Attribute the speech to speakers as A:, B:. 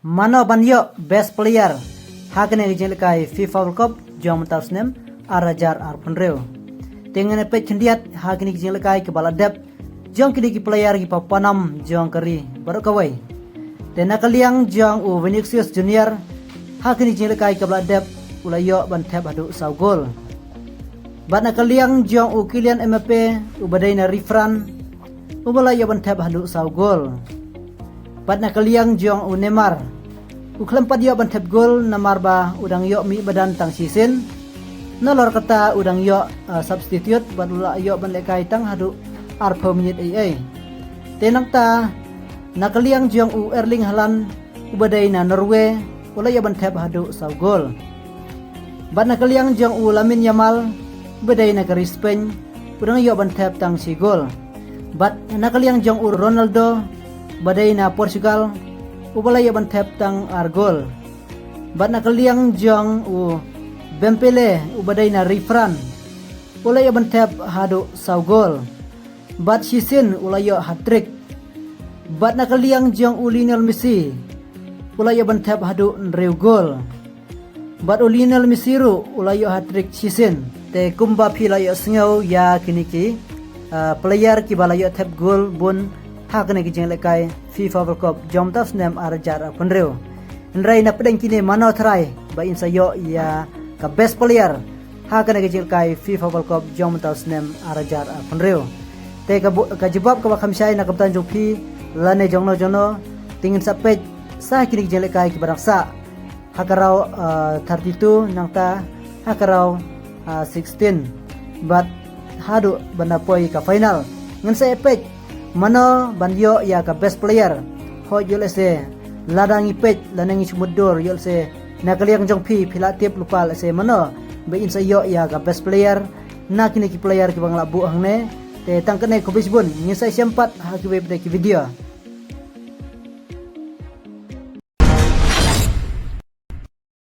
A: Mano banyo best player hakne gijel kai FIFA World Cup jom tausnem arajar arpunreu. Tengen pe cendiat hakne gijel kai ke baladep jong kini ki player ki papanam jong kari baru kawai. Tena kaliang jong u Vinicius Junior hakne gijel kai ke baladep ulayo ban tab adu sau gol. Bana kaliang jong u Kylian Mbappe u badaina Rifran u balayo ban tab adu sau gol. Bana kaliang jong u Neymar uklempat yo ban tab gol namar ba udang yo mi badan tang sisin nalor kata udang yo substitute badula yo ban lekai tang hadu arpo minit ai tenang ta nakaliang jong u Erling Haaland ubadai na Norway ula yo ban tab hadu sau gol. Bat nakaliang jong u Lamine Yamal ubadai na kari Spain udang yo ban tab tang si gol. Bat nakaliang jong u Ronaldo badai na Portugal ubala ya ban tap tang argol. Bat nakaliang jong u Bempele ubadai na Rifran ula ya ban tap hadu sau gol. Bat sisin ula yo hat-trick. Bat nakaliang jong u Lionel Messi ula ya ban tap hadu nreu gol. Bat u Lionel Messi ru ula yo hat-trick sisin te kumba pila yo sengau ya kiniki player ki bala yo tap gol bun hakne kijeng lekai FIFA World Cup jom tas nem arajar penreu. Nrai na pedeng kini mano try ba insa yo ya ka best player hakne kijeng lekai FIFA World Cup jom tas nem arajar penreu. Te ka jebab ka khamsai na kaptan jopi lane jongno jono tingin sapej sa kini kijeng lekai ki baraksa hakarau 32 nangta hakarau 16 but hadu bana poi ka final ngan sa epej mano banyo ya ka best player ho yul se ladang ipet lanang ismudur yul se nakaliang jong pi pilatip lupa se mano be insa yo ya ka best player na kini ki player ki bang labu hangne te tangkane ko bisbun ngisa sempat ha ki video